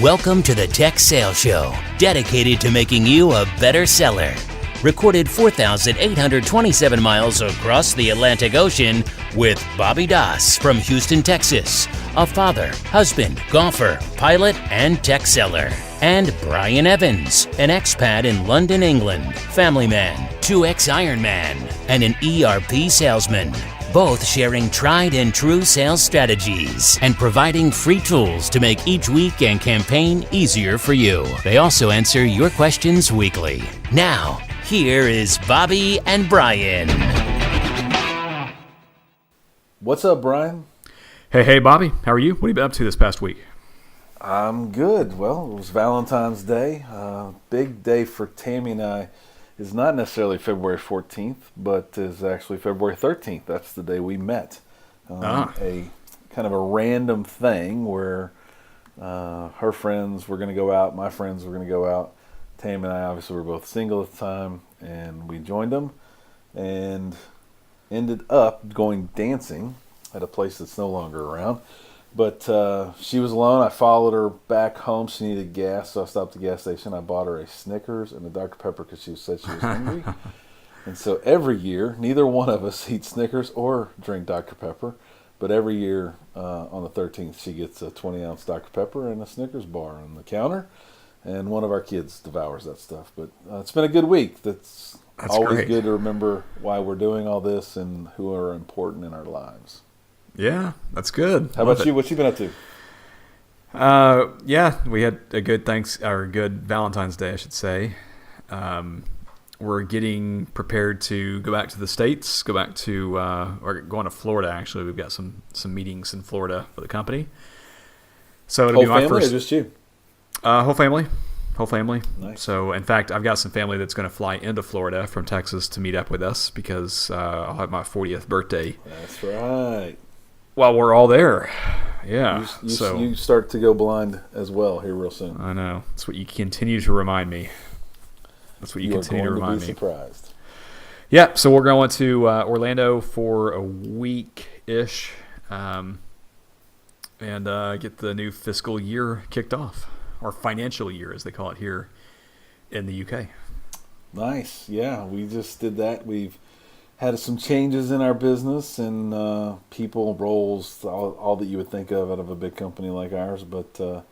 Welcome to the Tech Sales Show, dedicated to making you a better seller. Recorded 4,827 miles across the Atlantic Ocean with Bobby Doss from Houston, Texas, a father, husband, golfer, pilot, and tech seller. And Brian Evans, an expat in London, England, family man, 2X Ironman, and an ERP salesman. Both sharing tried and true sales strategies and providing free tools to make each week and campaign easier for you. They also answer your questions weekly. Now, here is Bobby and Brian. What's up, Brian? Hey, Bobby. How are you? What have you been up to this past week? I'm good. Well, it was Valentine's Day. Big day for Tammy and I. Is not necessarily February 14th, but is actually February 13th. That's the day we met. A kind of a random thing where her friends were going to go out, my friends were going to go out. Tam and I obviously were both single at the time, and we joined them and ended up going dancing at a place that's no longer around. But she was alone. I followed her back home. She needed gas, so I stopped at the gas station. I bought her a Snickers and a Dr. Pepper because she said she was hungry. And so every year, neither one of us eat Snickers or drink Dr. Pepper. But every year on the 13th, she gets a 20-ounce Dr. Pepper and a Snickers bar on the counter. And one of our kids devours that stuff. But it's been a good week. That's always great. good to remember why we're doing all this and who are important in our lives. Yeah, that's good. How about you? What you been up to? Yeah, we had a good good Valentine's Day, I should say. We're getting prepared to go back to the States, or going to Florida, actually. We've got some meetings in Florida for the company. So it'll be my family first. Or just you? Whole family. Nice. So, in fact, I've got some family that's going to fly into Florida from Texas to meet up with us because I'll have my 40th birthday. That's right. While we're all there. Yeah. You start to go blind as well here real soon. I know. That's what you continue to remind me. You continue to remind me. Surprised. Yeah. So we're going to Orlando for a week-ish and get the new fiscal year kicked off, or financial year as they call it here in the UK. Nice. Yeah, we just did that. We've had some changes in our business and people, roles, all that you would think of out of a big company like ours. But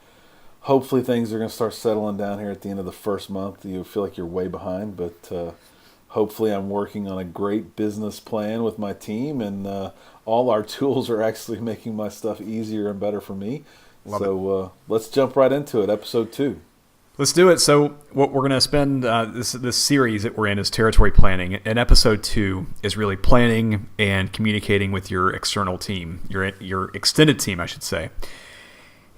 hopefully things are going to start settling down here at the end of the first month. You feel like you're way behind, but hopefully I'm working on a great business plan with my team, and all our tools are actually making my stuff easier and better for me. So let's jump right into it, episode 2. Let's do it. So what we're going to spend this series that we're in is territory planning. And episode 2 is really planning and communicating with your external team, your extended team, I should say.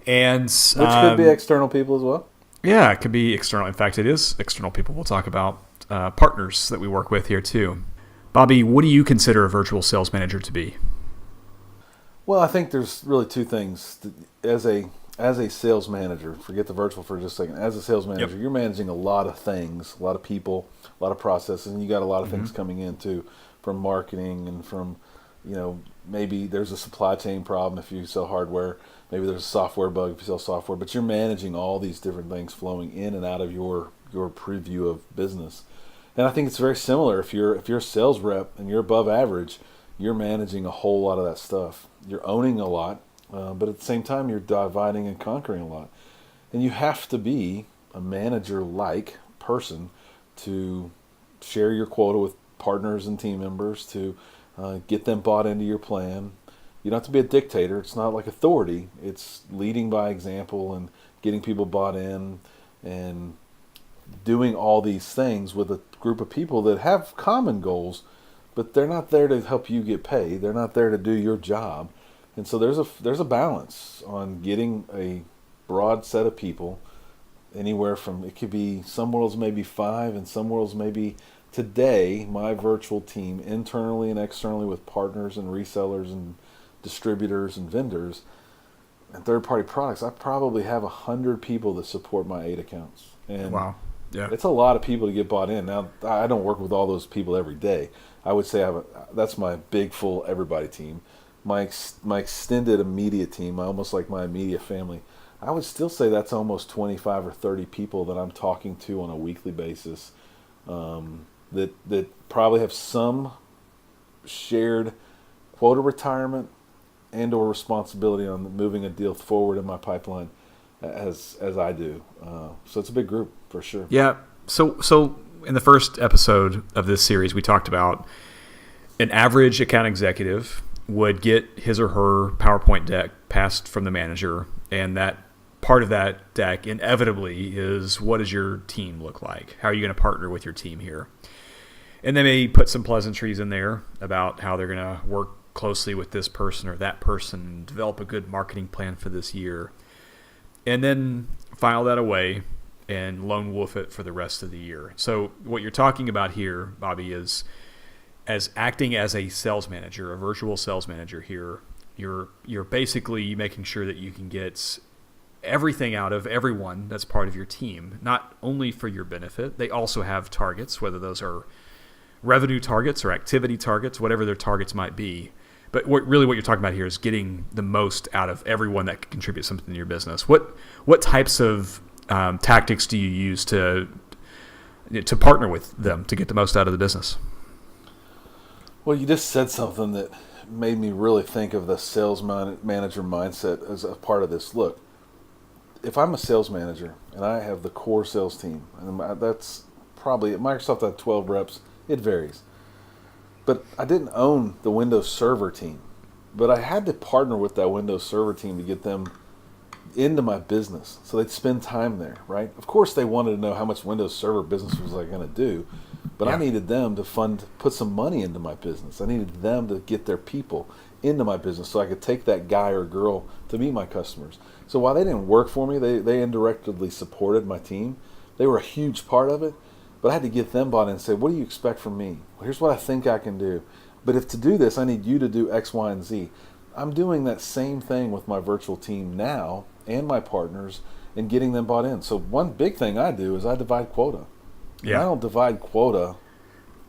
And which could be external people as well. Yeah, it could be external. In fact, it is external people. We'll talk about partners that we work with here too. Bobby, what do you consider a virtual sales manager to be? Well, I think there's really two things. As a sales manager, forget the virtual for just a second. As a sales manager, You're managing a lot of things, a lot of people, a lot of processes, and you got a lot of things coming in too, from marketing and from, maybe there's a supply chain problem if you sell hardware, maybe there's a software bug if you sell software, but you're managing all these different things flowing in and out of your preview of business. And I think it's very similar. If you're a sales rep and you're above average, you're managing a whole lot of that stuff. You're owning a lot. But at the same time, you're dividing and conquering a lot. And you have to be a manager-like person to share your quota with partners and team members, to get them bought into your plan. You don't have to be a dictator. It's not like authority. It's leading by example and getting people bought in and doing all these things with a group of people that have common goals, but they're not there to help you get paid. They're not there to do your job. And so there's a balance on getting a broad set of people, anywhere from, it could be, some worlds maybe 5 and some worlds maybe today, my virtual team internally and externally with partners and resellers and distributors and vendors and third-party products, I probably have 100 people that support my 8 accounts. And wow. Yeah. It's a lot of people to get bought in. Now, I don't work with all those people every day. I would say that's my big, full everybody team. my extended immediate team, almost like my immediate family, I would still say that's almost 25 or 30 people that I'm talking to on a weekly basis, that probably have some shared quota retirement and or responsibility on moving a deal forward in my pipeline as I do. So it's a big group for sure. Yeah. So in the first episode of this series, we talked about an average account executive would get his or her PowerPoint deck passed from the manager, and that part of that deck inevitably is, what does your team look like? How are you going to partner with your team here? And they may put some pleasantries in there about how they're going to work closely with this person or that person, develop a good marketing plan for this year, and then file that away and lone wolf it for the rest of the year. So what you're talking about here, Bobby, is as acting as a sales manager, a virtual sales manager here, you're basically making sure that you can get everything out of everyone that's part of your team, not only for your benefit. They also have targets, whether those are revenue targets or activity targets, whatever their targets might be. But what you're talking about here is getting the most out of everyone that can contribute something to your business. What types of tactics do you use to partner with them to get the most out of the business? Well, you just said something that made me really think of the sales manager mindset as a part of this. Look, if I'm a sales manager and I have the core sales team, and that's probably at Microsoft, I have 12 reps. It varies. But I didn't own the Windows Server team. But I had to partner with that Windows Server team to get them into my business so they'd spend time there, right? Of course, they wanted to know how much Windows Server business was I going to do, but I needed them to put some money into my business. I needed them to get their people into my business so I could take that guy or girl to meet my customers. So while they didn't work for me, they indirectly supported my team. They were a huge part of it, but I had to get them bought in and say, what do you expect from me? Well, here's what I think I can do. But if to do this, I need you to do X, Y, and Z. I'm doing that same thing with my virtual team now and my partners and getting them bought in. So one big thing I do is I divide quota. Yeah. I don't divide quota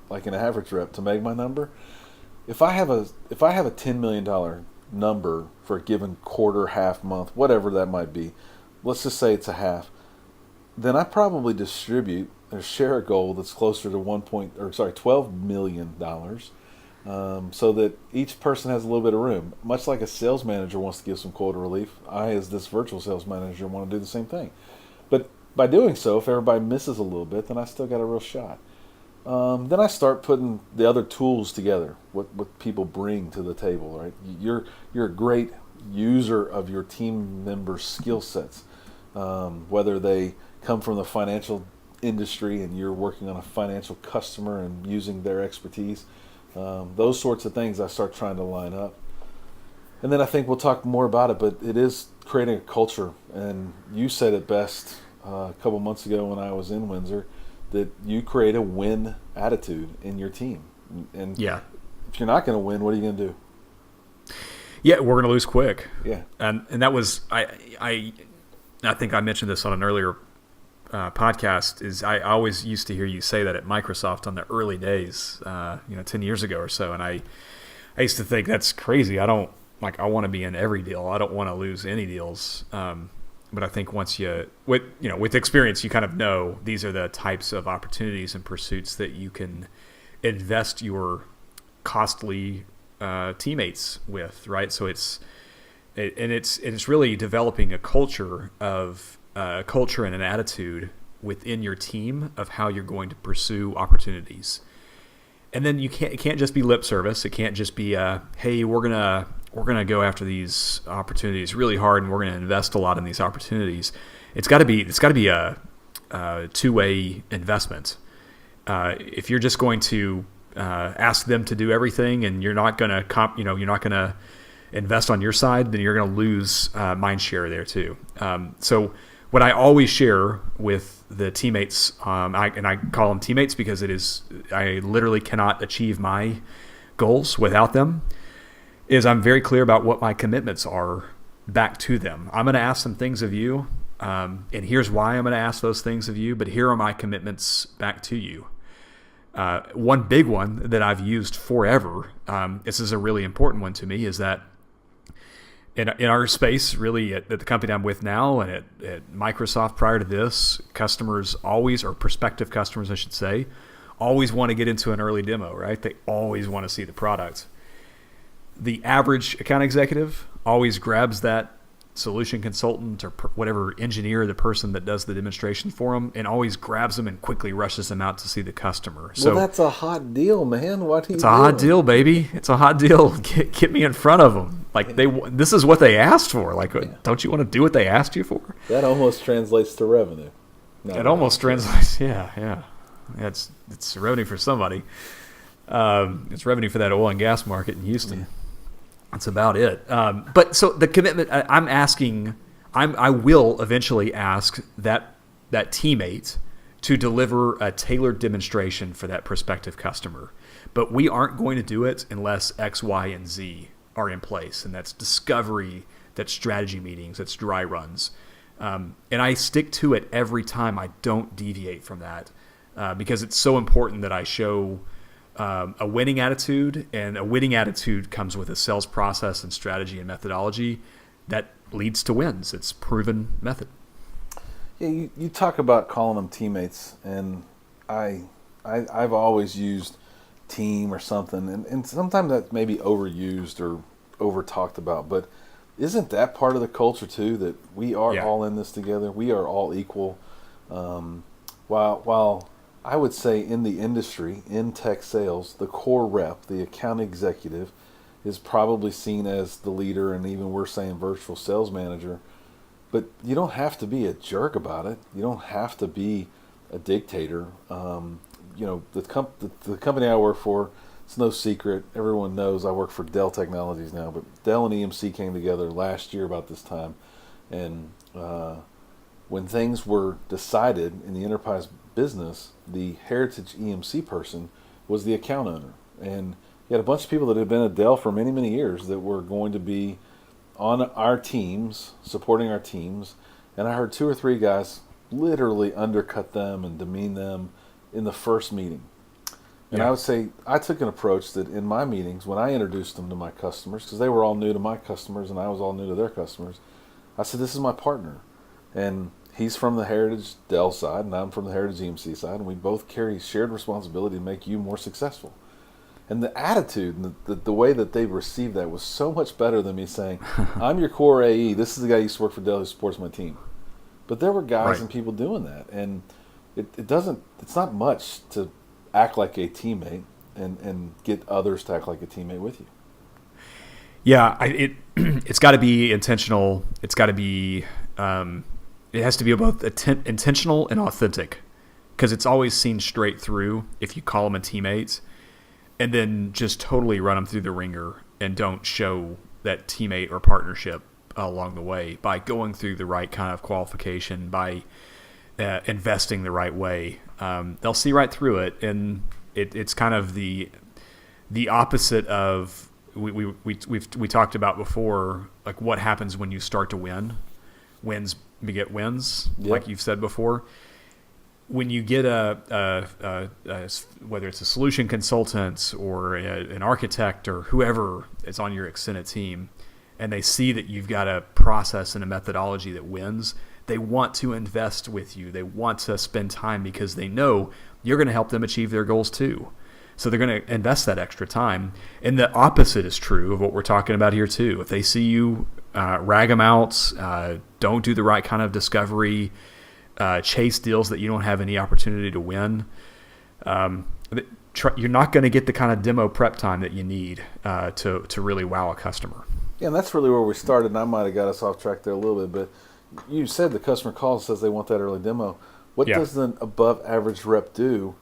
like an average rep to make my number. If I have a $10 million number for a given quarter, half, month, whatever that might be, let's just say it's a half, then I probably distribute or share a goal that's closer to $12 million, so that each person has a little bit of room. Much like a sales manager wants to give some quota relief, I, as this virtual sales manager, want to do the same thing. But by doing so, if everybody misses a little bit, then I still got a real shot. Then I start putting the other tools together, what people bring to the table, right? You're a great user of your team members' skill sets, whether they come from the financial industry and you're working on a financial customer and using their expertise. Those sorts of things I start trying to line up. And then I think we'll talk more about it, but it is creating a culture. And you said it best a couple months ago when I was in Windsor, that you create a win attitude in your team. And if you're not going to win, what are you going to do? Yeah, we're going to lose quick. Yeah. And that was, I think I mentioned this on an earlier podcast, is I always used to hear you say that at Microsoft on the early days, 10 years ago or so. And I used to think that's crazy. I want to be in every deal. I don't want to lose any deals. But I think once with experience, you kind of know these are the types of opportunities and pursuits that you can invest your costly teammates with, right? So it's really developing a culture and an attitude within your team of how you're going to pursue opportunities. And then it can't just be lip service. It can't just be hey, we're gonna go after these opportunities really hard, and we're gonna invest a lot in these opportunities. It's got to be a two-way investment. If you're just going to ask them to do everything, and you're not gonna you're not gonna invest on your side, then you're gonna lose mind share there too. So what I always share with the teammates, I call them teammates because I literally cannot achieve my goals without them, is I'm very clear about what my commitments are back to them. I'm going to ask some things of you, and here's why I'm going to ask those things of you, but here are my commitments back to you. One big one that I've used forever, this is a really important one to me, is that in our space, really at the company I'm with now and at Microsoft prior to this, customers always, or prospective customers I should say, always want to get into an early demo, right? They always want to see the product. The average account executive always grabs that solution consultant or whatever engineer, the person that does the demonstration for them, and always grabs them and quickly rushes them out to see the customer. So well, that's a hot deal, man. What are you It's a hot deal, baby. It's a hot deal. Get me in front of them. Like this is what they asked for. Like, don't you want to do what they asked you for? That almost translates to revenue. It almost translates. Yeah. It's revenue for somebody. It's revenue for that oil and gas market in Houston. Yeah. That's about it. But so the commitment I'm asking, I will eventually ask that teammate to deliver a tailored demonstration for that prospective customer. But we aren't going to do it unless X, Y, and Z are in place. And that's discovery, that's strategy meetings, that's dry runs. And I stick to it every time. I don't deviate from that because it's so important that I show a winning attitude, and a winning attitude comes with a sales process and strategy and methodology that leads to wins. It's proven method. Yeah, you talk about calling them teammates, and I've always used team or something, and sometimes that may be overused or over talked about, but isn't that part of the culture too, that we are all in this together? We are all equal. While I would say in the industry, in tech sales, the core rep, the account executive, is probably seen as the leader, and even we're saying virtual sales manager. But you don't have to be a jerk about it. You don't have to be a dictator. The company I work for, it's no secret. Everyone knows I work for Dell Technologies now, but Dell and EMC came together last year about this time. And when things were decided in the enterprise business, the heritage EMC person was the account owner, and you had a bunch of people that had been at Dell for many, many years that were going to be on our teams, supporting our teams, and I heard 2 or 3 guys literally undercut them and demean them in the first meeting. And I would say I took an approach that in my meetings, when I introduced them to my customers, because they were all new to my customers and I was all new to their customers, I said, this is my partner, and he's from the Heritage Dell side, and I'm from the Heritage EMC side, and we both carry shared responsibility to make you more successful. And the attitude and the way that they received that was so much better than me saying, I'm your core AE, this is the guy who used to work for Dell who supports my team. But there were guys and people doing that, and it's not much to act like a teammate and get others to act like a teammate with you. Yeah, it's got to be intentional. It's got to be it has to be both intentional and authentic, because it's always seen straight through if you call them a teammate and then just totally run them through the ringer and don't show that teammate or partnership along the way by going through the right kind of qualification, by investing the right way. They'll see right through it, and it's kind of the opposite of we talked about before, like what happens when you start to win. Wins beget wins, like you've said before. When you get a whether it's a solution consultant or an architect or whoever is on your extended team, and they see that you've got a process and a methodology that wins, they want to invest with you. They want to spend time because they know you're going to help them achieve their goals too. So they're going to invest that extra time. And the opposite is true of what we're talking about here too. If they see you rag them out, don't do the right kind of discovery, chase deals that you don't have any opportunity to win, you're not going to get the kind of demo prep time that you need to really wow a customer. Yeah, and that's really where we started, and I might have got us off track there a little bit, but you said the customer calls, says they want that early demo. What does an above average rep do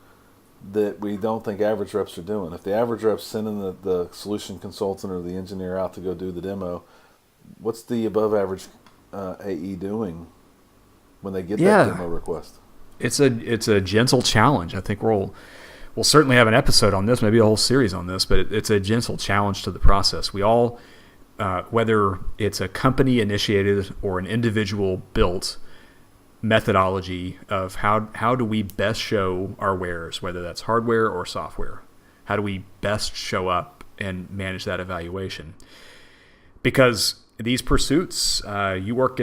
that we don't think average reps are doing? If the average rep's sending the solution consultant or the engineer out to go do the demo, what's the above average AE doing when they get that demo request? It's a gentle challenge. I think we'll certainly have an episode on this, maybe a whole series on this, but it's a gentle challenge to the process. We all, whether it's a company initiated or an individual built, methodology of how do we best show our wares, whether that's hardware or software. How do we best show up and manage that evaluation? Because these pursuits, you work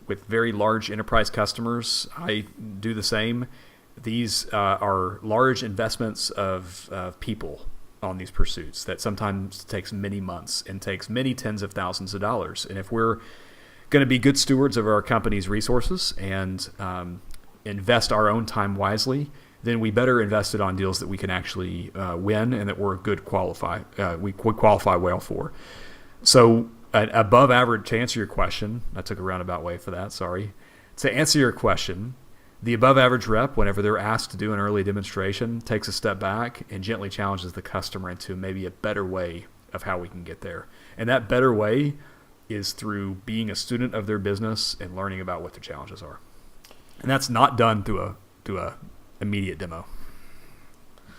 with very large enterprise customers. I do the same. These are large investments of people on these pursuits that sometimes takes many months and takes many tens of thousands of dollars. And if we're going to be good stewards of our company's resources and invest our own time wisely, then we better invest it on deals that we can actually win and that we qualify well for. So above average, to answer your question, I took a roundabout way for that, sorry. To answer your question, the above average rep, whenever they're asked to do an early demonstration, takes a step back and gently challenges the customer into maybe a better way of how we can get there. And that better way is through being a student of their business and learning about what their challenges are. And that's not done through a immediate demo.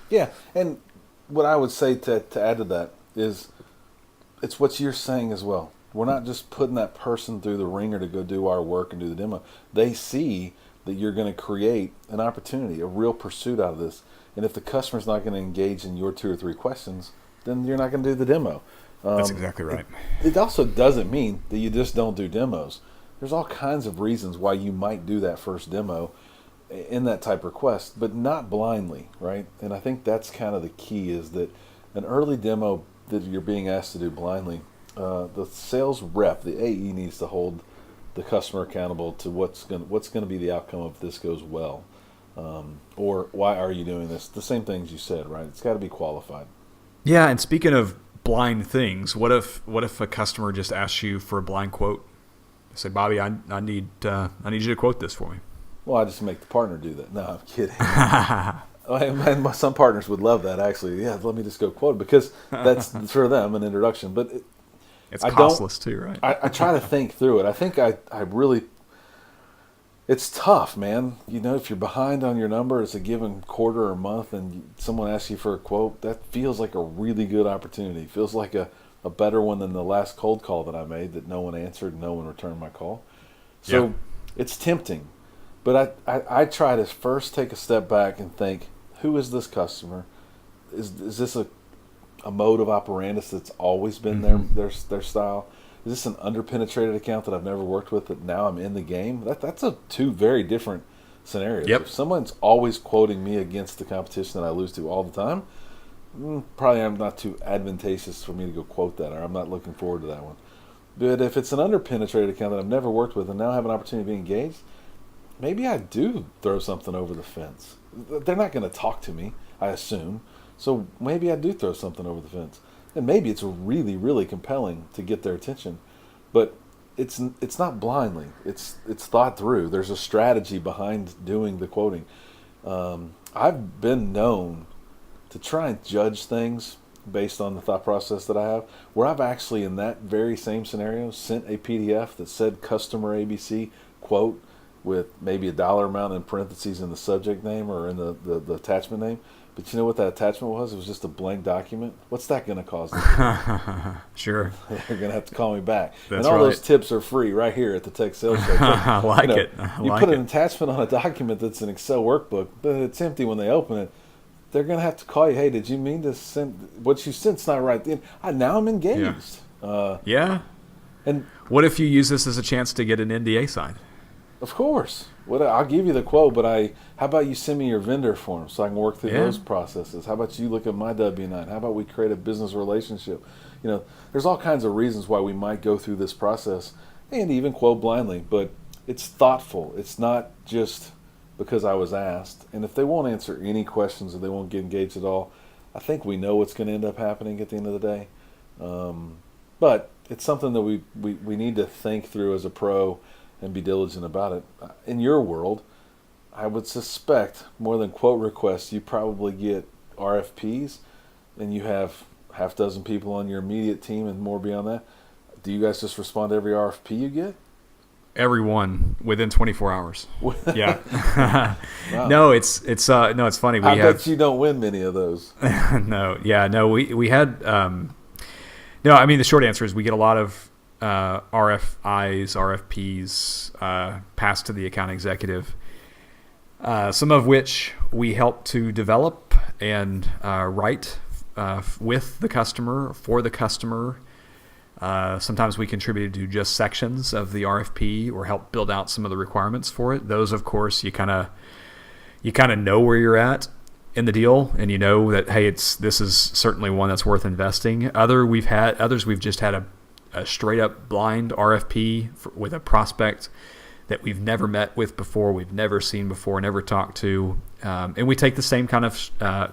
Yeah, and what I would say to add to that is it's what you're saying as well. We're not just putting that person through the ringer to go do our work and do the demo. They see that you're going to create an opportunity, a real pursuit out of this. And if the customer's not going to engage in your 2 or 3 questions, then you're not going to do the demo. That's exactly right. It also doesn't mean that you just don't do demos. There's all kinds of reasons why you might do that first demo in that type request, but not blindly, right? And I think that's kind of the key, is that an early demo that you're being asked to do blindly, the sales rep, the AE, needs to hold the customer accountable to what's going to be the outcome if this goes well, or why are you doing this? The same things you said, right? It's got to be qualified. Yeah, and speaking of blind things, what if a customer just asks you for a blind quote? Say, Bobby, I need you to quote this for me. Well, I just make the partner do that. No, I'm kidding. And some partners would love that, actually. Yeah, let me just go quote it, because that's for them an introduction. But it's costless too, right? I try to think through it. I think I really, it's tough, man. You know, if you're behind on your number, it's a given quarter or month, and someone asks you for a quote, that feels like a really good opportunity. It feels like a better one than the last cold call that I made that no one answered and no one returned my call. So It's tempting. But I try to first take a step back and think, who is this customer? Is this a mode of operandus that's always been their style? Is this an underpenetrated account that I've never worked with that now I'm in the game? That's 2 very different scenarios. Yep. If someone's always quoting me against the competition that I lose to all the time, probably I'm not too advantageous for me to go quote that, or I'm not looking forward to that one. But if it's an underpenetrated account that I've never worked with and now have an opportunity to be engaged, maybe I do throw something over the fence. They're not going to talk to me, I assume. So maybe I do throw something over the fence. And maybe it's really, really compelling to get their attention. But it's not blindly. It's thought through. There's a strategy behind doing the quoting. I've been known to try and judge things based on the thought process that I have, where I've actually, in that very same scenario, sent a PDF that said customer ABC quote with maybe a dollar amount in parentheses in the subject name or in the attachment name. But you know what that attachment was? It was just a blank document. What's that going to cause them? Sure. They're going to have to call me back. That's and all right. those tips are free right here at the Tech Sales Show. I like it. You put an attachment on a document that's an Excel workbook, but it's empty when they open it. They're going to have to call you, hey, did you mean to send what you sent's not right? Now I'm engaged. Yeah. And what if you use this as a chance to get an NDA signed? Of course. I'll give you the quote, but how about you send me your vendor form so I can work through those processes? How about you look at my W-9? How about we create a business relationship? You know, there's all kinds of reasons why we might go through this process and even quote blindly, but it's thoughtful. It's not just because I was asked. And if they won't answer any questions or they won't get engaged at all, I think we know what's going to end up happening at the end of the day. But it's something that we need to think through as a pro and be diligent about it. In your world, I would suspect more than quote requests, you probably get RFPs, and you have half dozen people on your immediate team and more beyond that. Do you guys just respond to every RFP you get? Everyone within 24 hours. Yeah. Wow. No, it's funny. I bet you don't win many of those. No. Yeah. No. We had. No. I mean, the short answer is we get a lot of RFIs, RFPs passed to the account executive, some of which we help to develop and write with the customer, for the customer. Sometimes we contributed to just sections of the RFP or help build out some of the requirements for it. Those, of course, you kind of know where you're at in the deal, and you know that, hey, this is certainly one that's worth investing. Others we've just had a straight up blind RFP with a prospect that we've never met with before, we've never seen before, never talked to, and we take the same kind of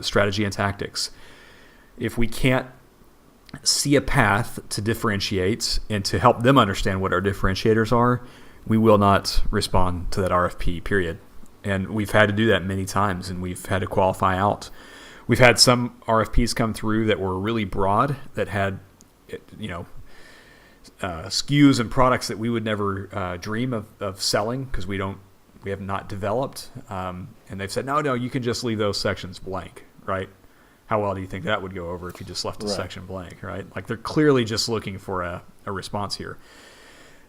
strategy and tactics. If we can't see a path to differentiate and to help them understand what our differentiators are, we will not respond to that RFP, period. And we've had to do that many times, and we've had to qualify out. We've had some RFPs come through that were really broad, that had, SKUs and products that we would never dream of selling because we have not developed. And they've said, no, you can just leave those sections blank, right? How well do you think that would go over if you just left a section blank, right? Like, they're clearly just looking for a response here.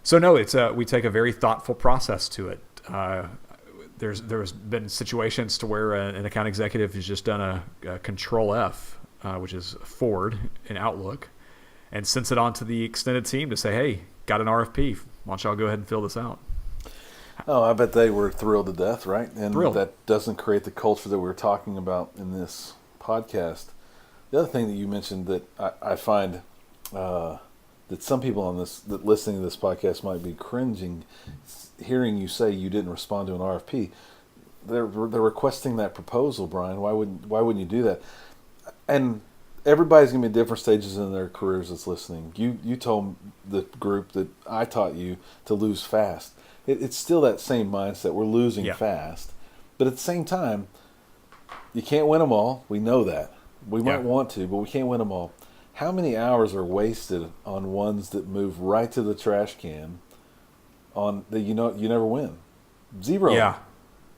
So no, we take a very thoughtful process to it. There's been situations to where an account executive has just done a Control F, which is forward in Outlook, and sends it on to the extended team to say, hey, got an RFP. Why don't y'all go ahead and fill this out? Oh, I bet they were thrilled to death, right? And thrilled. That doesn't create the culture that we were talking about in this podcast. The other thing that you mentioned that I find that some people that listening to this podcast might be cringing, hearing you say you didn't respond to an RFP. They're requesting that proposal, Brian. Why wouldn't you do that? And everybody's going to be at different stages in their careers that's listening. You told the group that I taught you to lose fast. It's still that same mindset. We're losing fast. But at the same time, you can't win them all. We know that. We might want to, but we can't win them all. How many hours are wasted on ones that move right to the trash can on that you never win? Zero. Yeah.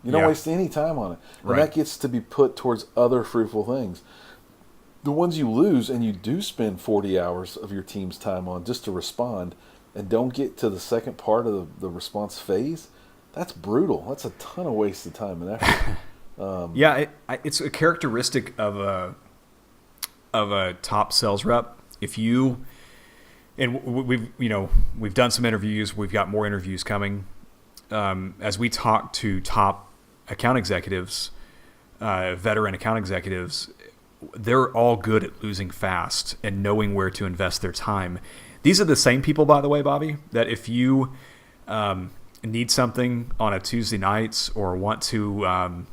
You don't waste any time on it. And that gets to be put towards other fruitful things. The ones you lose and you do spend 40 hours of your team's time on just to respond and don't get to the second part of the response phase, that's brutal. That's a ton of wasted time and effort. It's a characteristic of a top sales rep. If you, and we've done some interviews, we've got more interviews coming. As we talk to top account executives, veteran account executives, they're all good at losing fast and knowing where to invest their time. These are the same people, by the way, Bobby, that if you need something on a Tuesday night or want to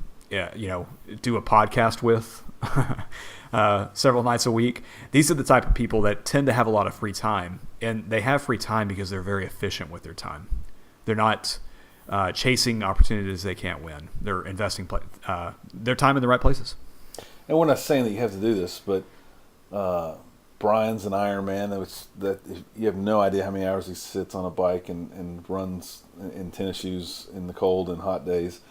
do a podcast with several nights a week, these are the type of people that tend to have a lot of free time. And they have free time because they're very efficient with their time. They're not chasing opportunities they can't win. They're investing their time in the right places. And we're not saying that you have to do this, but Brian's an Ironman. That you have no idea how many hours he sits on a bike and runs in tennis shoes in the cold and hot days.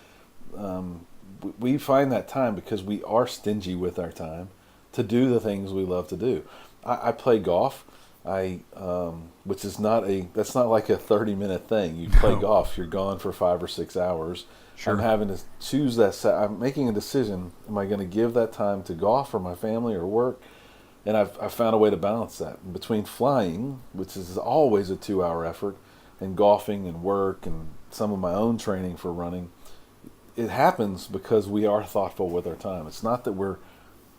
We find that time because we are stingy with our time to do the things we love to do. I play golf, which is that's not like a 30-minute thing. You play golf, you're gone for 5 or 6 hours. Sure. I'm having to choose that. I'm making a decision. Am I going to give that time to golf or my family or work? And I've found a way to balance that. And between flying, which is always a 2-hour effort, and golfing and work and some of my own training for running, it happens because we are thoughtful with our time. It's not that we're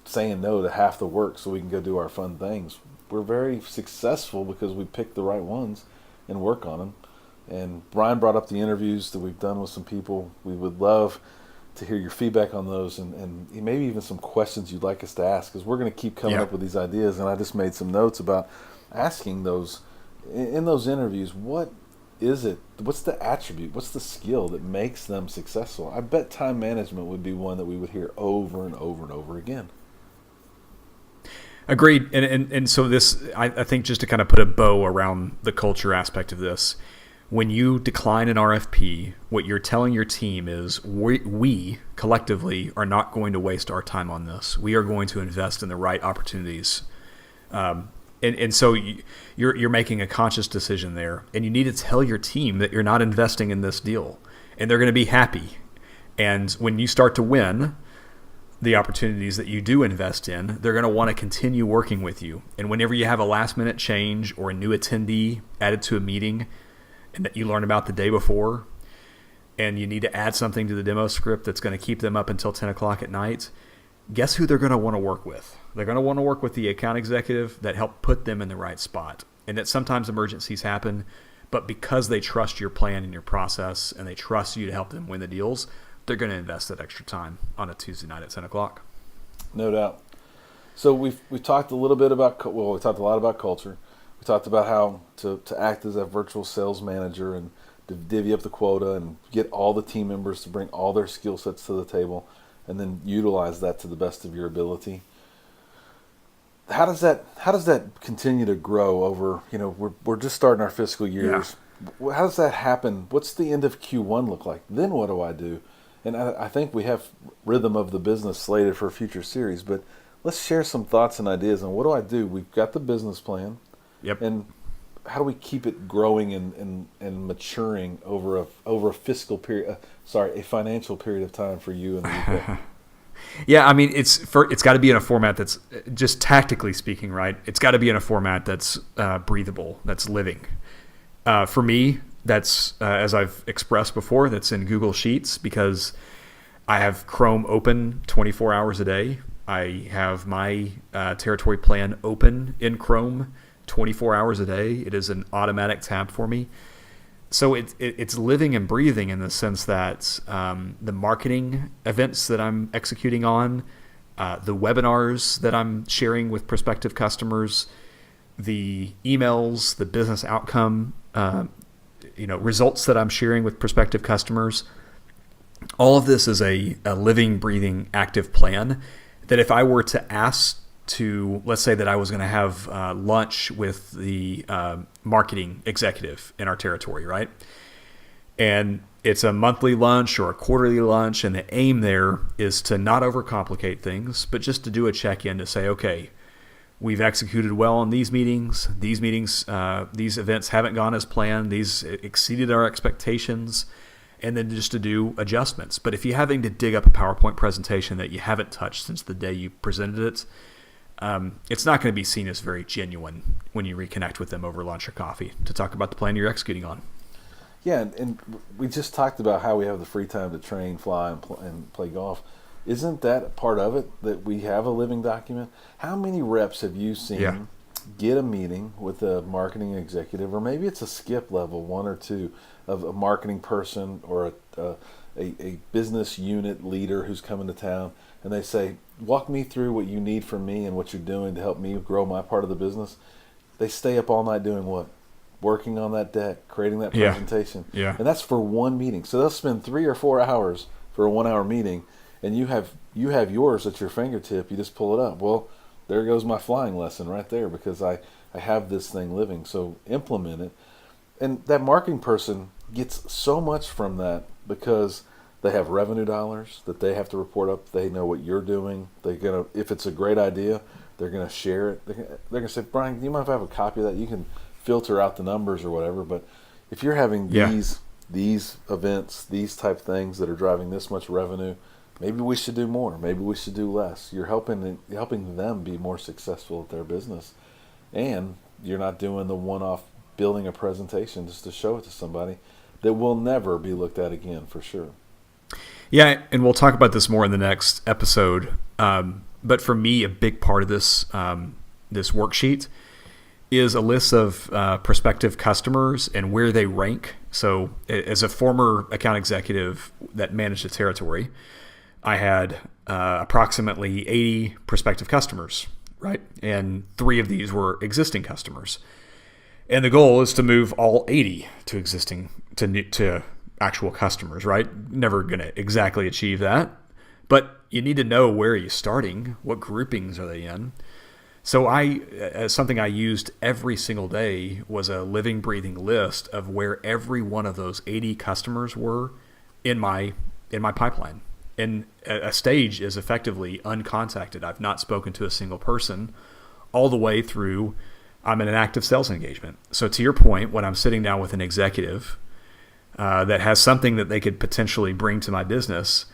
saying no to half the work so we can go do our fun things. We're very successful because we pick the right ones and work on them. And Brian brought up the interviews that we've done with some people. We would love to hear your feedback on those and maybe even some questions you'd like us to ask, because we're going to keep coming up with these ideas. And I just made some notes about asking those in those interviews. What is it? What's the attribute? What's the skill that makes them successful? I bet time management would be one that we would hear over and over and over again. Agreed. And so this, I think, just to kind of put a bow around the culture aspect of this, when you decline an RFP, what you're telling your team is we collectively are not going to waste our time on this. We are going to invest in the right opportunities And so you're making a conscious decision there, and you need to tell your team that you're not investing in this deal, and they're going to be happy. And when you start to win the opportunities that you do invest in, they're going to want to continue working with you. And whenever you have a last minute change or a new attendee added to a meeting and that you learned about the day before, and you need to add something to the demo script that's going to keep them up until 10 o'clock at night, guess who they're going to want to work with? They're going to want to work with the account executive that helped put them in the right spot. And that sometimes emergencies happen, but because they trust your plan and your process and they trust you to help them win the deals, they're going to invest that extra time on a Tuesday night at 10 o'clock. No doubt. So we've talked a little bit about, we talked a lot about culture. We talked about how to act as a virtual sales manager and to divvy up the quota and get all the team members to bring all their skill sets to the table and then utilize that to the best of your ability. How does that continue to grow over, we're just starting our fiscal years. Yeah. How does that happen? What's the end of Q1 look like? Then what do I do? And I think we have Rhythm of the Business slated for a future series, but let's share some thoughts and ideas on what do I do? We've got the business plan. Yep. And how do we keep it growing and maturing over a fiscal period? A financial period of time for you and the UK. Yeah, I mean, it's got to be in a format that's, just tactically speaking, right? It's got to be in a format that's breathable, that's living. For me, that's, as I've expressed before, that's in Google Sheets because I have Chrome open 24 hours a day. I have my territory plan open in Chrome 24 hours a day. It is an automatic tab for me. So it's living and breathing in the sense that the marketing events that I'm executing on, the webinars that I'm sharing with prospective customers, the emails, the business outcome, results that I'm sharing with prospective customers, all of this is a living, breathing, active plan that if I were to ask to, let's say that I was going to have lunch with the marketing executive in our territory, right? And it's a monthly lunch or a quarterly lunch, and the aim there is to not overcomplicate things, but just to do a check-in to say, okay, we've executed well on these meetings. These events haven't gone as planned. These exceeded our expectations. And then just to do adjustments. But if you're having to dig up a PowerPoint presentation that you haven't touched since the day you presented it, it's not going to be seen as very genuine when you reconnect with them over lunch or coffee to talk about the plan you're executing on. Yeah, and we just talked about how we have the free time to train, fly, and play golf. Isn't that part of it, that we have a living document? How many reps have you seen get a meeting with a marketing executive, or maybe it's a skip level, one or two, of a marketing person or a business unit leader who's coming to town, and they say, walk me through what you need from me and what you're doing to help me grow my part of the business. They stay up all night doing what? Working on that deck, creating that presentation. Yeah. And that's for one meeting. So they'll spend 3 or 4 hours for a 1 hour meeting, and you have yours at your fingertip. You just pull it up. Well, there goes my flying lesson right there, because I have this thing living. So implement it. And that marketing person gets so much from that because they have revenue dollars that they have to report up. They know what you're doing. If it's a great idea, they're gonna share it. They're gonna say, Brian, do you mind if I have a copy of that? You can filter out the numbers or whatever. But if you're having these events, these type things that are driving this much revenue, maybe we should do more. Maybe we should do less. You're helping them be more successful at their business, and you're not doing the one-off building a presentation just to show it to somebody that will never be looked at again, for sure. Yeah, and we'll talk about this more in the next episode. But for me, a big part of this worksheet is a list of prospective customers and where they rank. So as a former account executive that managed a territory, I had approximately 80 prospective customers, right? And 3 of these were existing customers. And the goal is to move all 80 to actual customers, right? Never going to exactly achieve that, but you need to know where are you starting, what groupings are they in. So something I used every single day was a living, breathing list of where every one of those 80 customers were in my pipeline. And a stage is effectively uncontacted. I've not spoken to a single person, all the way through I'm in an active sales engagement. So to your point, when I'm sitting down with an executive that has something that they could potentially bring to my business,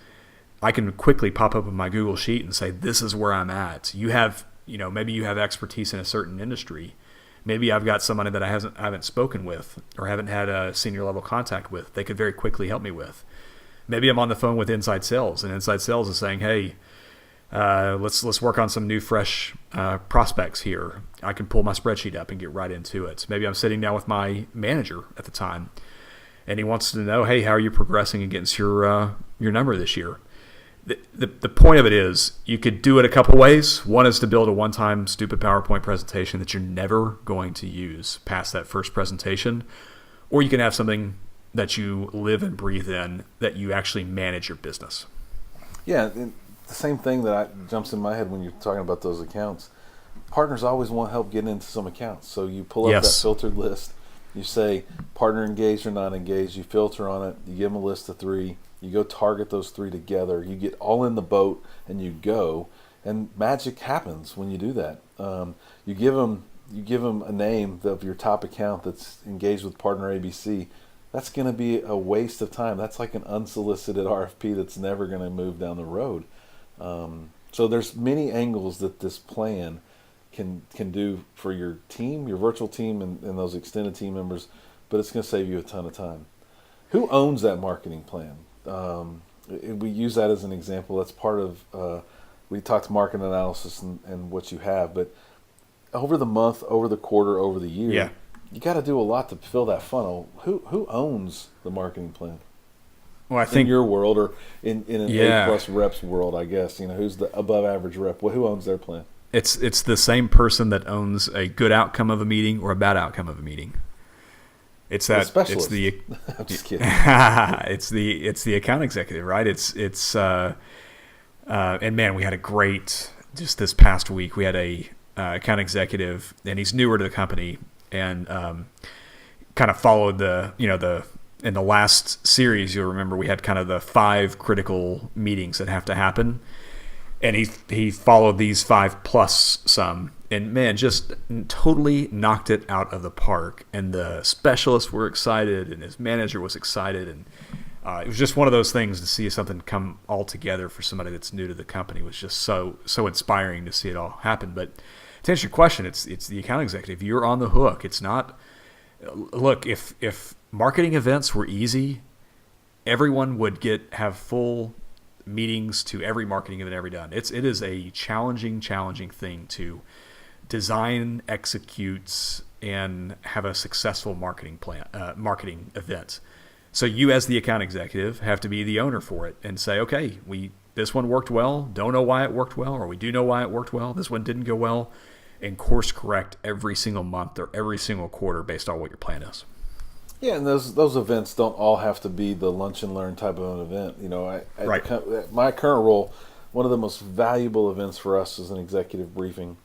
I can quickly pop up in my Google Sheet and say, this is where I'm at. You have, maybe you have expertise in a certain industry. Maybe I've got somebody that I haven't spoken with or haven't had a senior level contact with. They could very quickly help me with. Maybe I'm on the phone with inside sales, and inside sales is saying, hey, let's work on some new, fresh prospects here. I can pull my spreadsheet up and get right into it. Maybe I'm sitting down with my manager at the time, and he wants to know, hey, how are you progressing against your number this year? The point of it is you could do it a couple ways. One is to build a one-time stupid PowerPoint presentation that you're never going to use past that first presentation, or you can have something that you live and breathe in, that you actually manage your business. Yeah, the same thing that jumps in my head when you're talking about those accounts. Partners always want help getting into some accounts, so you pull up that filtered list. You say partner engaged or not engaged. You filter on it. You give them a list of 3. You go target those 3 together. You get all in the boat and you go, and magic happens when you do that. You give them a name of your top account that's engaged with partner ABC. That's going to be a waste of time. That's like an unsolicited RFP that's never going to move down the road. So there's many angles that this plan can do for your team, your virtual team, and those extended team members, but it's going to save you a ton of time. Who owns that marketing plan? We use that as an example. That's part of, we talked market analysis and what you have, but over the month, over the quarter, over the year, you got to do a lot to fill that funnel. Who owns the marketing plan? Well, I think in your world, or in an A+ reps world, I guess, who's the above average rep? Well, who owns their plan? It's the same person that owns a good outcome of a meeting or a bad outcome of a meeting. It's that specialist. It's the I'm just kidding. it's the account executive, right? And man, we had a great, just this past week, we had a account executive, and he's newer to the company, and kind of followed in the last series, you'll remember we had kind of the 5 critical meetings that have to happen. And he followed these 5 plus some, and man, just totally knocked it out of the park. And the specialists were excited, and his manager was excited, and it was just one of those things to see something come all together for somebody that's new to the company. It was just so inspiring to see it all happen. But to answer your question, it's the account executive. You're on the hook. It's not. Look, if marketing events were easy, everyone would have full meetings to every marketing event ever done. It is a challenging thing to design, execute, and have a successful marketing event. So you, as the account executive, have to be the owner for it and say, okay, this one worked well. Don't know why it worked well, or we do know why it worked well. This one didn't go well, and course correct every single month or every single quarter based on what your plan is. Yeah, and those events don't all have to be the lunch and learn type of an event. At my current role, one of the most valuable events for us is an executive briefing.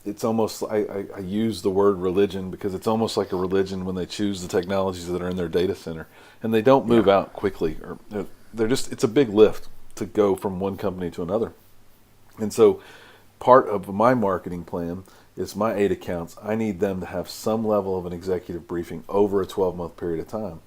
It's almost, I use the word religion because it's almost like a religion when they choose the technologies that are in their data center, and they don't move out quickly, or it's a big lift to go from one company to another. And so part of my marketing plan is my 8 accounts. I need them to have some level of an executive briefing over a 12-month period of time.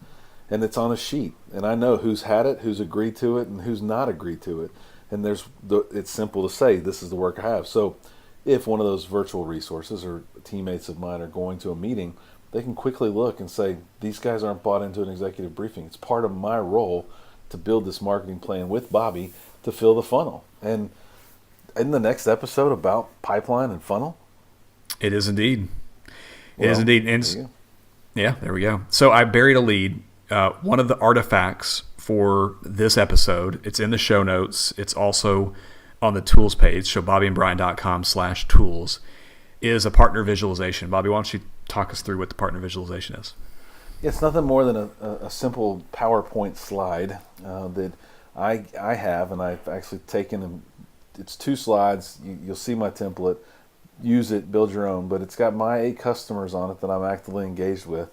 And it's on a sheet. And I know who's had it, who's agreed to it, and who's not agreed to it. And it's simple to say, this is the work I have. So if one of those virtual resources or teammates of mine are going to a meeting, they can quickly look and say, these guys aren't bought into an executive briefing. It's part of my role to build this marketing plan with Bobby to fill the funnel. And in the next episode about pipeline and funnel, it is indeed. It is indeed. And there we go. So I buried a lead. One of the artifacts for this episode, it's in the show notes. It's also on the tools page, so bobbyandbrian.com/tools, is a partner visualization. Bobby, why don't you talk us through what the partner visualization is? It's nothing more than a simple PowerPoint slide that I have, and I've actually taken. It's 2 slides. You'll see my template. Use it, build your own, but it's got my 8 customers on it that I'm actively engaged with,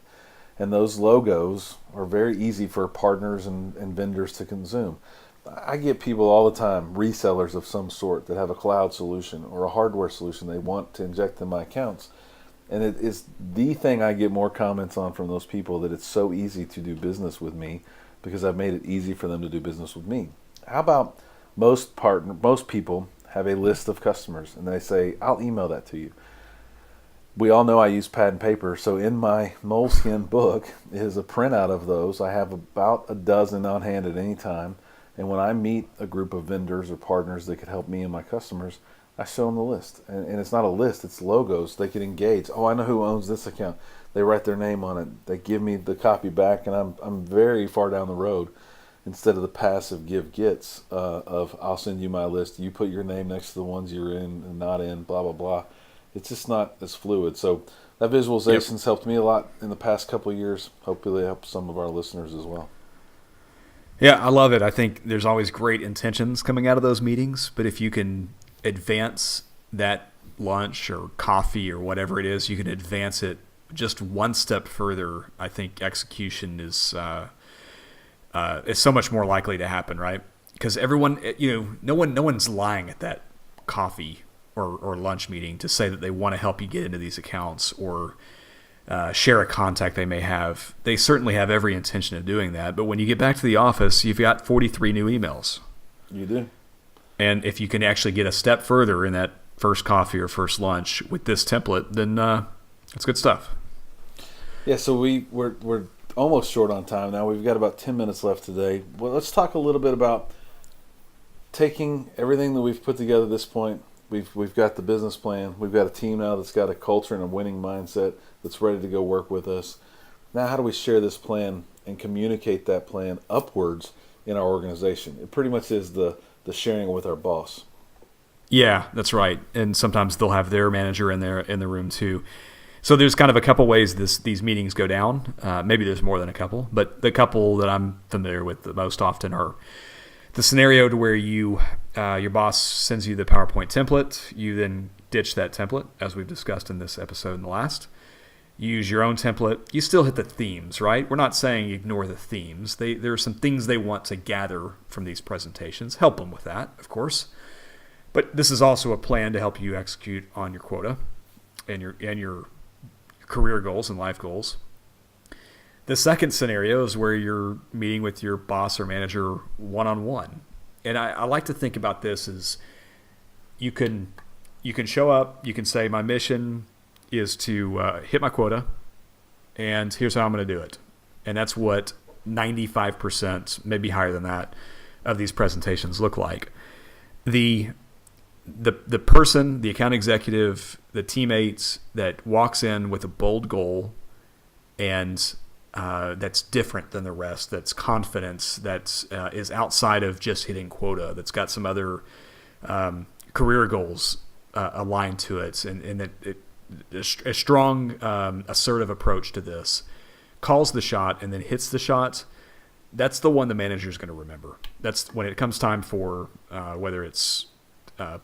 and those logos are very easy for partners and vendors to consume. I get people all the time, resellers of some sort that have a cloud solution or a hardware solution they want to inject in my accounts. And it is the thing I get more comments on from those people, that it's so easy to do business with me because I've made it easy for them to do business with me. How about most people have a list of customers and they say, I'll email that to you. We all know I use pad and paper, so in my Moleskine book is a printout of those. I have about a dozen on hand at any time, and when I meet a group of vendors or partners that could help me and my customers, I show them the list. And it's not a list, it's logos. They can engage. Oh, I know who owns this account. They write their name on it. They give me the copy back, and I'm very far down the road, instead of the passive give-gets of I'll send you my list, you put your name next to the ones you're in and not in, blah, blah, blah. It's just not as fluid. So that visualization's helped me a lot in the past couple of years. Hopefully it helps some of our listeners as well. Yeah, I love it. I think there's always great intentions coming out of those meetings, but if you can advance that lunch or coffee or whatever it is, you can advance it just one step further. I think execution is so much more likely to happen, right? Because everyone, no one's lying at that coffee or lunch meeting to say that they want to help you get into these accounts or share a contact they may have. They certainly have every intention of doing that. But when you get back to the office, you've got 43 new emails. You do. And if you can actually get a step further in that first coffee or first lunch with this template, then that's good stuff. Yeah, so we're almost short on time now. We've got about 10 minutes left today. Well, let's talk a little bit about taking everything that we've put together at this point. We've got the business plan. We've got a team now that's got a culture and a winning mindset that's ready to go work with us. Now, how do we share this plan and communicate that plan upwards in our organization? It pretty much is the sharing with our boss. Yeah, that's right. And sometimes they'll have their manager in the room too. So there's kind of a couple ways these meetings go down. Maybe there's more than a couple, but the couple that I'm familiar with the most often are the scenario to where your boss sends you the PowerPoint template. You then ditch that template, as we've discussed in this episode and the last. You use your own template. You still hit the themes, right? We're not saying ignore the themes. There are some things they want to gather from these presentations. Help them with that, of course. But this is also a plan to help you execute on your quota and your career goals and life goals. The second scenario is where you're meeting with your boss or manager one-on-one. And I like to think about this as you can show up, you can say my mission is to hit my quota, and here's how I'm going to do it. And that's what 95%, maybe higher than that, of these presentations look like. The person, the account executive, the teammates that walks in with a bold goal and that's different than the rest, that's confidence, that is outside of just hitting quota, that's got some other career goals aligned to it, and a strong, assertive approach to this, calls the shot and then hits the shot. That's the one the manager is going to remember. That's when it comes time for whether it's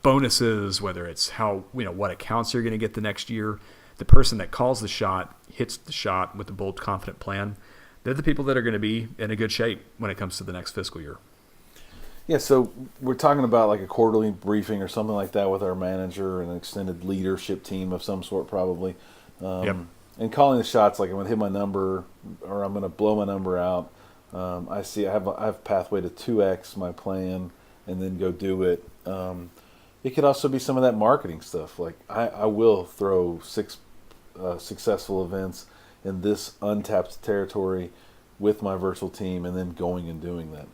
bonuses, whether it's what accounts you're going to get the next year. The person that calls the shot, hits the shot with a bold, confident plan, they're the people that are going to be in a good shape when it comes to the next fiscal year. Yeah, so we're talking about like a quarterly briefing or something like that with our manager and an extended leadership team of some sort probably. And calling the shots, like I'm going to hit my number or I'm going to blow my number out. I have pathway to 2X my plan and then go do it. It could also be some of that marketing stuff. Like I will throw 6 successful events in this untapped territory with my virtual team and then going and doing that.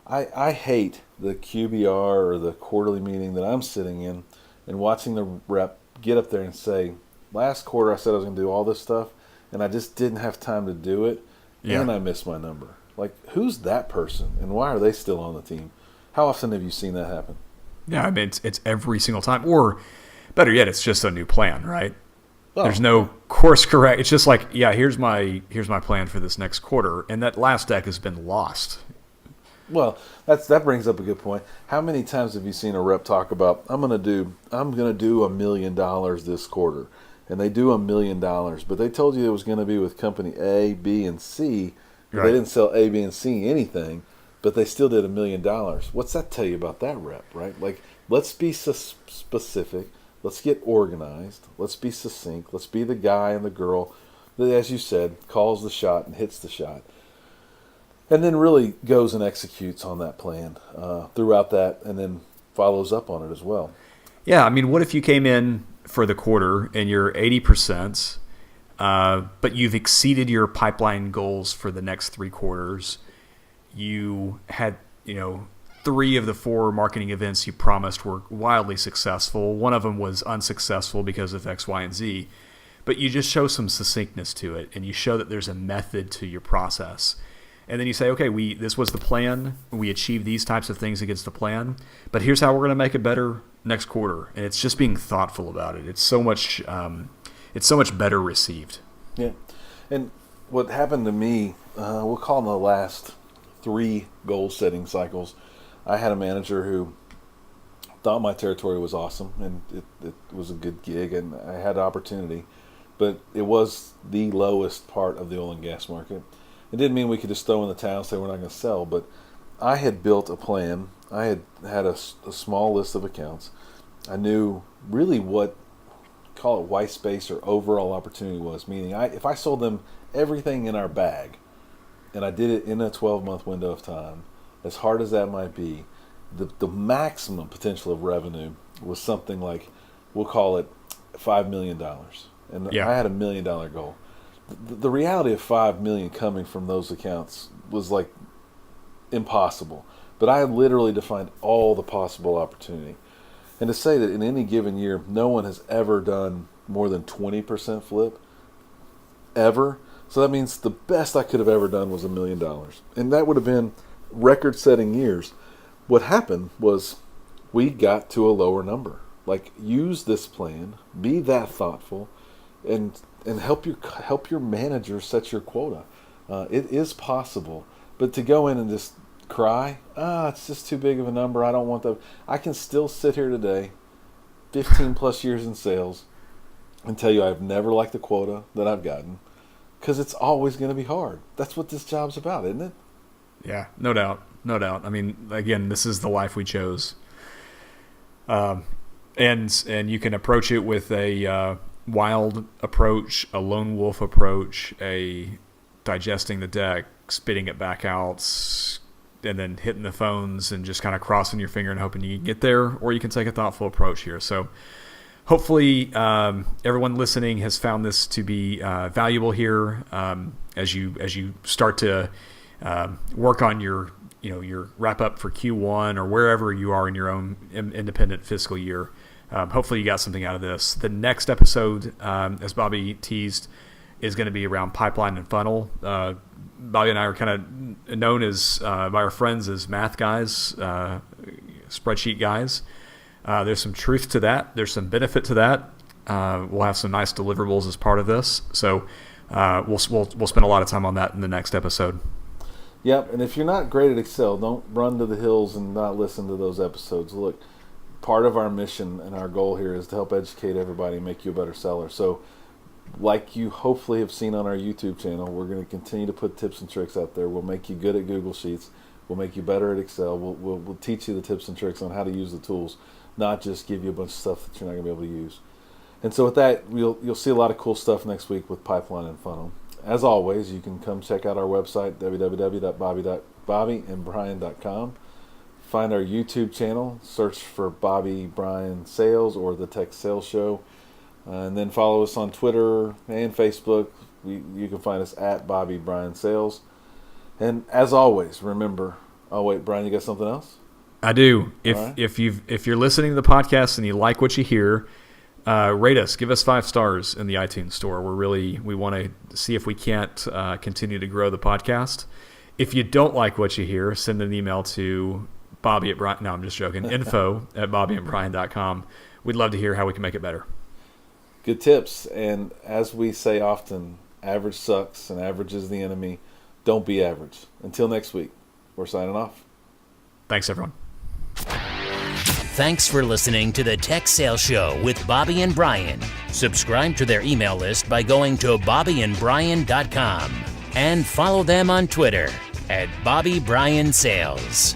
I hate the QBR or the quarterly meeting that I'm sitting in and watching the rep get up there and say, last quarter I said I was going to do all this stuff and I just didn't have time to do it and I missed my number. Like, who's that person and why are they still on the team? How often have you seen that happen? Yeah, I mean, it's every single time. Or better yet, it's just a new plan, right? Oh, there's no course correct. It's just like, here's my plan for this next quarter, and that last deck has been lost. Well, that brings up a good point. How many times have you seen a rep talk about I'm gonna do $1 million this quarter, and they do $1 million, but they told you it was going to be with company A, B, and C. But They didn't sell A, B, and C anything. but they still did $1 million. What's that tell you about that rep, right? Like, let's be specific. Let's get organized. Let's be succinct. Let's be the guy and the girl that, as you said, calls the shot and hits the shot. And then really goes and executes on that plan throughout that, and then follows up on it as well. Yeah, I mean, what if you came in for the quarter and you're 80%, but you've exceeded your pipeline goals for the next 3 quarters? You had, 3 of the 4 marketing events you promised were wildly successful. One of them was unsuccessful because of X, Y, and Z. But you just show some succinctness to it, and you show that there's a method to your process. And then you say, okay, this was the plan. We achieved these types of things against the plan. But here's how we're going to make it better next quarter. And it's just being thoughtful about it. It's so much better received. Yeah. And what happened to me, we'll call them the last 3 goal-setting cycles, I had a manager who thought my territory was awesome, and it was a good gig, and I had opportunity. But it was the lowest part of the oil and gas market. It didn't mean we could just throw in the towel and say we're not going to sell, but I had built a plan. I had a small list of accounts. I knew really what, call it white space or overall opportunity was, meaning if I sold them everything in our bag, and I did it in a 12-month window of time, as hard as that might be, the maximum potential of revenue was something like, we'll call it $5 million. And yeah. I had $1 million goal. The reality of $5 million coming from those accounts was like impossible. But I had literally defined all the possible opportunity. And to say that in any given year, no one has ever done more than 20% flip, ever. So that means the best I could have ever done was $1 million. And that would have been record-setting years. What happened was we got to a lower number. Like, use this plan, be that thoughtful, and help your manager set your quota. It is possible. But to go in and just cry, it's just too big of a number, I don't want that. I can still sit here today, 15 plus years in sales, and tell you I've never liked the quota that I've gotten, because it's always going to be hard. That's what this job's about, isn't it? Yeah, no doubt. I mean, again, this is the life we chose. And you can approach it with a wild approach, a lone wolf approach, a digesting the deck, spitting it back out, and then hitting the phones and just kind of crossing your finger and hoping you can get there, or you can take a thoughtful approach here. So hopefully everyone listening has found this to be valuable here as you start to work on your wrap up for Q1 or wherever you are in your own independent fiscal year. Hopefully you got something out of this. The next episode, as Bobby teased, is going to be around pipeline and funnel. Bobby and I are kind of known as by our friends as math guys, spreadsheet guys. There's some truth to that. There's some benefit to that. We'll have some nice deliverables as part of this. So we'll spend a lot of time on that in the next episode. Yep, and if you're not great at Excel, don't run to the hills and not listen to those episodes. Look, part of our mission and our goal here is to help educate everybody and make you a better seller. So like you hopefully have seen on our YouTube channel, we're going to continue to put tips and tricks out there. We'll make you good at Google Sheets. We'll make you better at Excel. We'll teach you the tips and tricks on how to use the tools, not just give you a bunch of stuff that you're not going to be able to use. And so with that, you'll see a lot of cool stuff next week with Pipeline and Funnel. As always, you can come check out our website, www.bobbyandbrian.com. Find our YouTube channel, search for Bobby Brian Sales or The Tech Sales Show. And then follow us on Twitter and Facebook. You can find us at Bobby Brian Sales. And as always, remember, oh wait, Brian, you got something else? I do. If you're listening to the podcast and you like what you hear, rate us. Give us 5 stars in the iTunes store. We want to see if we can't continue to grow the podcast. If you don't like what you hear, send an email to Bobby at Brian. No, I'm just joking. info at bobbyandbrian.com. We'd love to hear how we can make it better. Good tips. And as we say often, average sucks and average is the enemy. Don't be average. Until next week, we're signing off. Thanks, everyone. Thanks for listening to the Tech Sales Show with Bobby and Brian. Subscribe to their email list by going to bobbyandbrian.com and follow them on Twitter at Bobby Bryan Sales.